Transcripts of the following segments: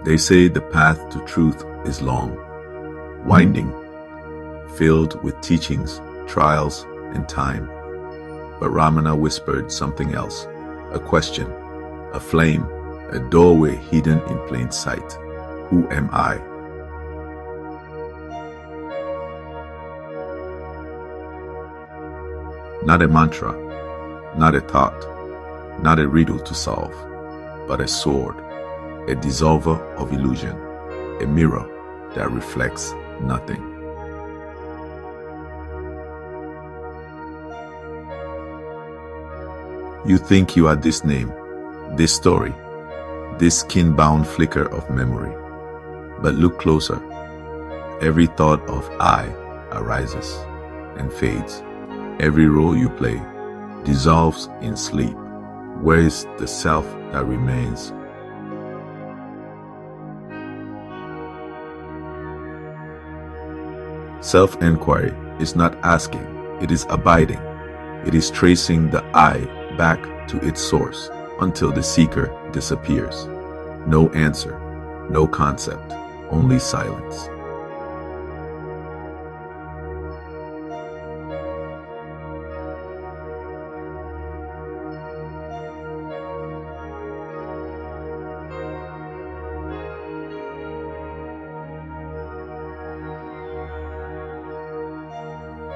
They say the path to truth is long, winding, filled with teachings, trials, and time. But Ramana whispered something else, a question, a flame, a doorway hidden in plain sight. Who am I? Not a mantra, not a thought, not a riddle to solve, but a sword, a dissolver of illusion, a mirror that reflects nothing. You think you are this name, this story, this skin-bound flicker of memory. But look closer. Every thought of I arises and fades. Every role you play dissolves in sleep. Where is the self that remains? Self-enquiry is not asking, it is abiding. It is tracing the I back to its source until the seeker disappears. No answer, no concept, only silence.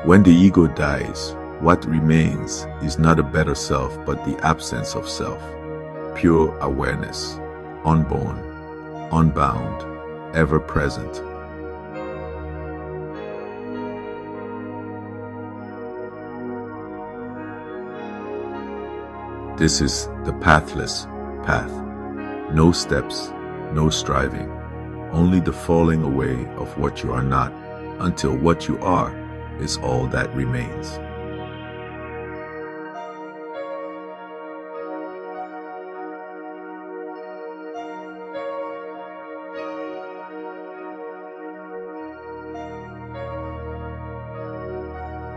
When the ego dies, what remains is not a better self, but the absence of self. Pure awareness, unborn, unbound, ever present. This is the pathless path. No steps, no striving, only the falling away of what you are not, until what you are is all that remains.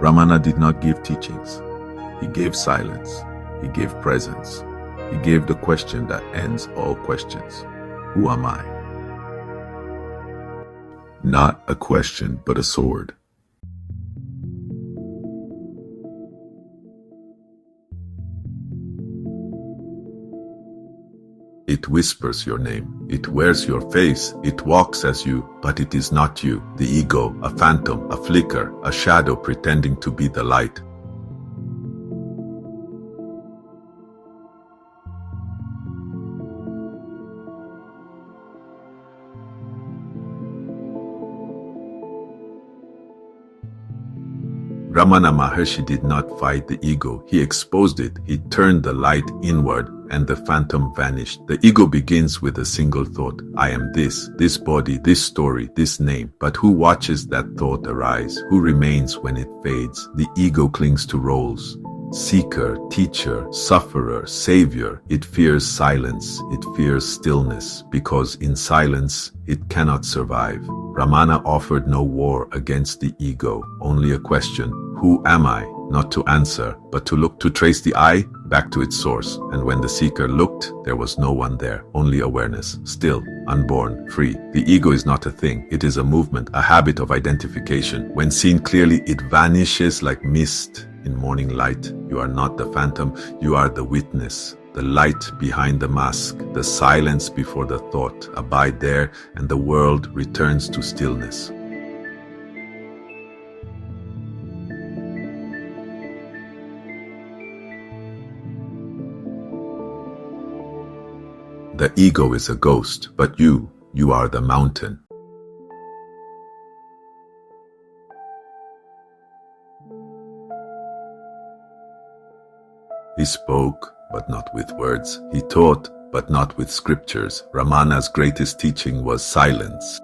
Ramana did not give teachings. He gave silence. He gave presence. He gave the question that ends all questions. Who am I? Not a question, but a sword. It whispers your name, it wears your face, it walks as you, but it is not you. The ego, a phantom, a flicker, a shadow pretending to be the light. Ramana Maharshi did not fight the ego, he exposed it, he turned the light inward, and the phantom vanished. The ego begins with a single thought, I am this body, this story, this name. But who watches that thought arise? Who remains when it fades? The ego clings to roles. Seeker, teacher, sufferer, savior. It fears silence, it fears stillness, because in silence it cannot survive. Ramana offered no war against the ego, only a question, who am I? Not to answer, but to look, to trace the I back to its source. And when the seeker looked, there was no one there, only awareness, still, unborn, free. The ego is not a thing, it is a movement, a habit of identification. When seen clearly, it vanishes like mist in morning light. You are not the phantom, you are the witness, the light behind the mask, the silence before the thought. Abide there, and the world returns to stillness. The ego is a ghost, but you are the mountain. He spoke, but not with words. He taught, but not with scriptures. Ramana's greatest teaching was silence.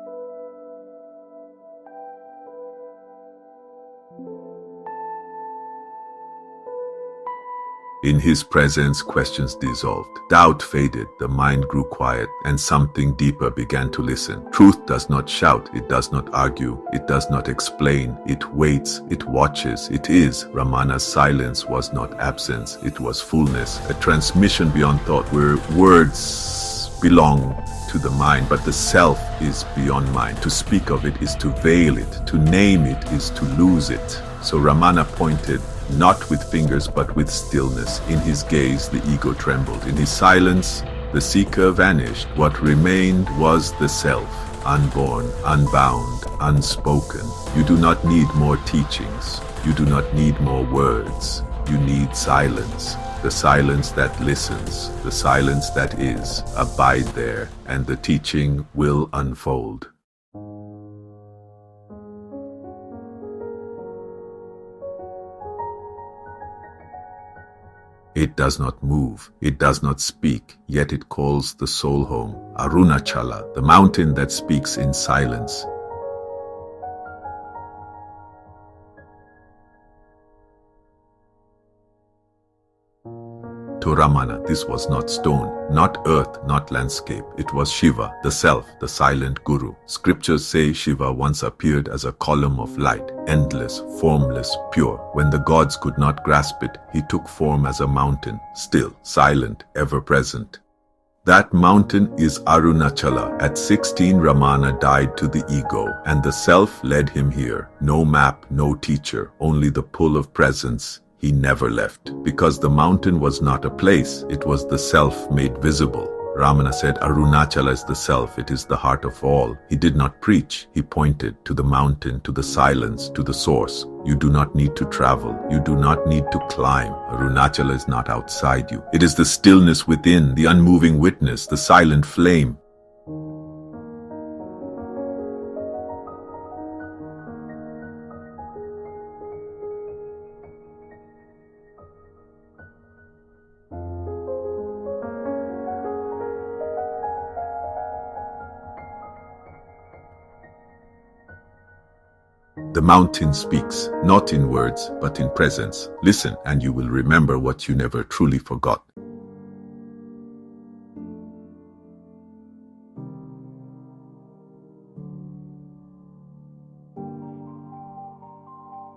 In his presence, questions dissolved. Doubt faded, the mind grew quiet, and something deeper began to listen. Truth does not shout, it does not argue, it does not explain, it waits, it watches, it is. Ramana's silence was not absence, it was fullness, a transmission beyond thought, where words belong to to the mind, but the self is beyond mind. To speak of it is to veil it. To name it is to lose it. So Ramana pointed, not with fingers but with stillness. In his gaze, the ego trembled. In his silence, the seeker vanished. What remained was the self, unborn, unbound, unspoken. You do not need more teachings. You do not need more words. You need silence. The silence that listens, the silence that is. Abide there, and the teaching will unfold. It does not move, it does not speak, yet it calls the soul home. Arunachala, the mountain that speaks in silence. To Ramana, this was not stone, not earth, not landscape. It was Shiva, the self, the silent guru. Scriptures say Shiva once appeared as a column of light, endless, formless, pure. When the gods could not grasp it, he took form as a mountain, still, silent, ever present. That mountain is Arunachala. At 16, Ramana died to the ego, and the self led him here. No map, no teacher, only the pull of presence. He never left, because the mountain was not a place, it was the self made visible. Ramana said, Arunachala is the self, it is the heart of all. He did not preach, he pointed to the mountain, to the silence, to the source. You do not need to travel, you do not need to climb. Arunachala is not outside you. It is the stillness within, the unmoving witness, the silent flame. The mountain speaks, not in words, but in presence. Listen, and you will remember what you never truly forgot.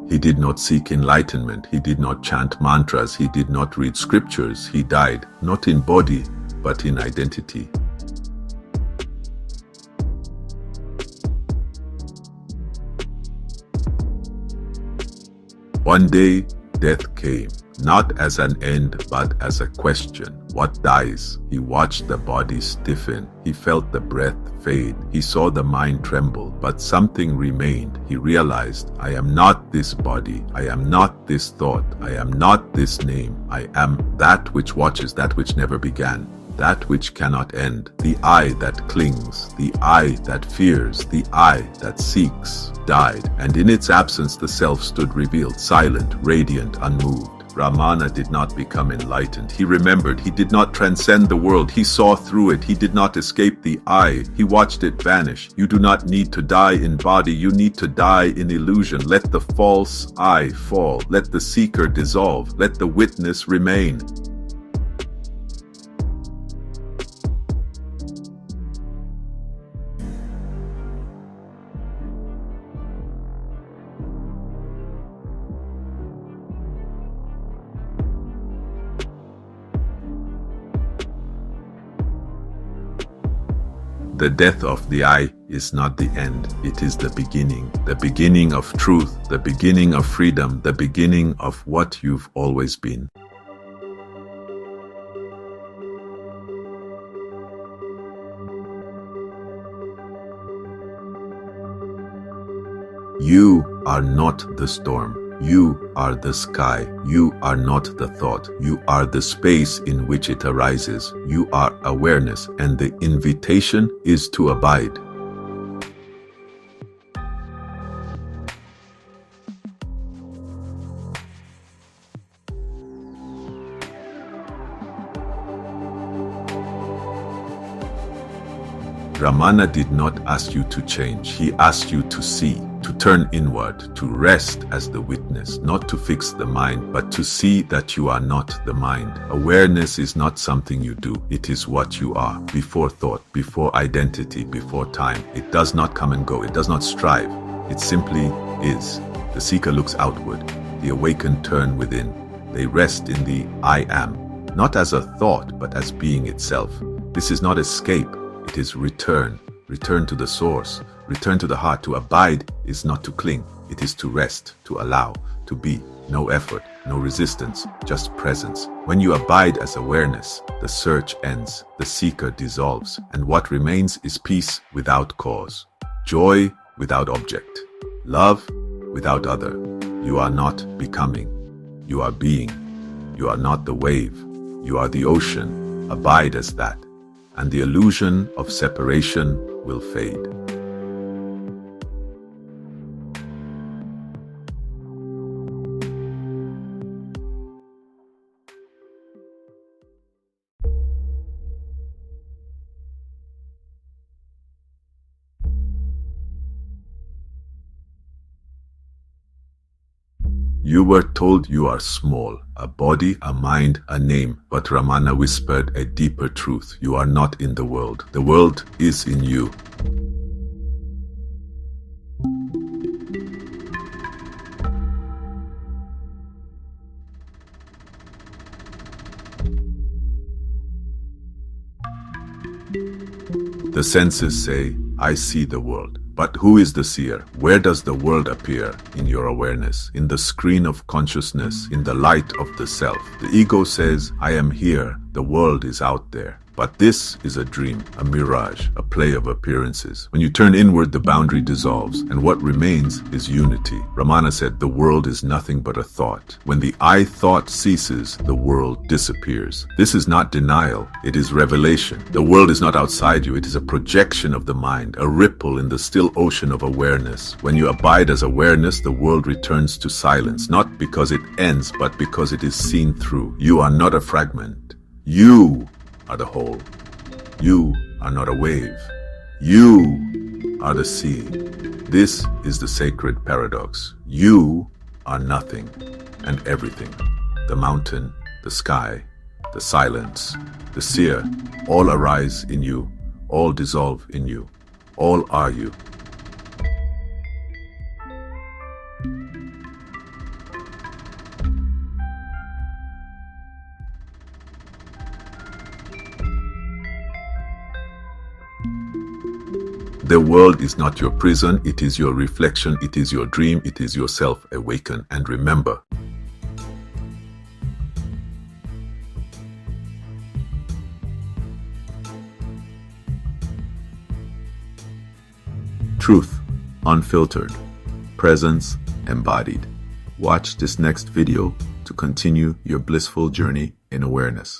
He did not seek enlightenment, he did not chant mantras, he did not read scriptures. He died, not in body, but in identity. One day, death came, not as an end, but as a question. What dies? He watched the body stiffen. He felt the breath fade. He saw the mind tremble, but something remained. He realized, I am not this body. I am not this thought. I am not this name. I am that which watches, that which never began. That which cannot end, the I that clings, the I that fears, the I that seeks, died, and in its absence the self stood revealed, silent, radiant, unmoved. Ramana did not become enlightened. He remembered. He did not transcend the world. He saw through it. He did not escape the I. He watched it vanish. You do not need to die in body. You need to die in illusion. Let the false I fall. Let the seeker dissolve. Let the witness remain. The death of the I is not the end, it is the beginning of truth, the beginning of freedom, the beginning of what you've always been. You are not the storm. You are the sky. You are not the thought. You are the space in which it arises. You are awareness, and the invitation is to abide. Ramana did not ask you to change. He asked you to see, to turn inward, to rest as the witness, not to fix the mind, but to see that you are not the mind. Awareness is not something you do. It is what you are, before thought, before identity, before time. It does not come and go. It does not strive. It simply is. The seeker looks outward. The awakened turn within. They rest in the I am, not as a thought, but as being itself. This is not escape. It is return. Return to the source. Return to the heart. To abide is not to cling. It is to rest, to allow, to be. No effort, no resistance, just presence. When you abide as awareness, the search ends, the seeker dissolves, and what remains is peace without cause, joy without object, love without other. You are not becoming. You are being. You are not the wave. You are the ocean. Abide as that, and the illusion of separation will fade. You were told you are small, a body, a mind, a name, but Ramana whispered a deeper truth. You are not in the world. The world is in you. The senses say, I see the world. But who is the seer? Where does the world appear? In your awareness, in the screen of consciousness, in the light of the self. The ego says, I am here, the world is out there. But this is a dream, a mirage, a play of appearances. When you turn inward, the boundary dissolves, and what remains is unity. Ramana said, the world is nothing but a thought. When the I thought ceases, the world disappears. This is not denial, it is revelation. The world is not outside you, it is a projection of the mind, a ripple in the still ocean of awareness. When you abide as awareness, the world returns to silence, not because it ends, but because it is seen through. You are not a fragment. You are the whole. You are not a wave. You are the sea. This is the sacred paradox. You are nothing and everything. The mountain, the sky, the silence, the seer, all arise in you, all dissolve in you, all are you. The world is not your prison, it is your reflection, it is your dream, it is yourself awaken. And remember, truth, unfiltered, presence, embodied. Watch this next video to continue your blissful journey in awareness.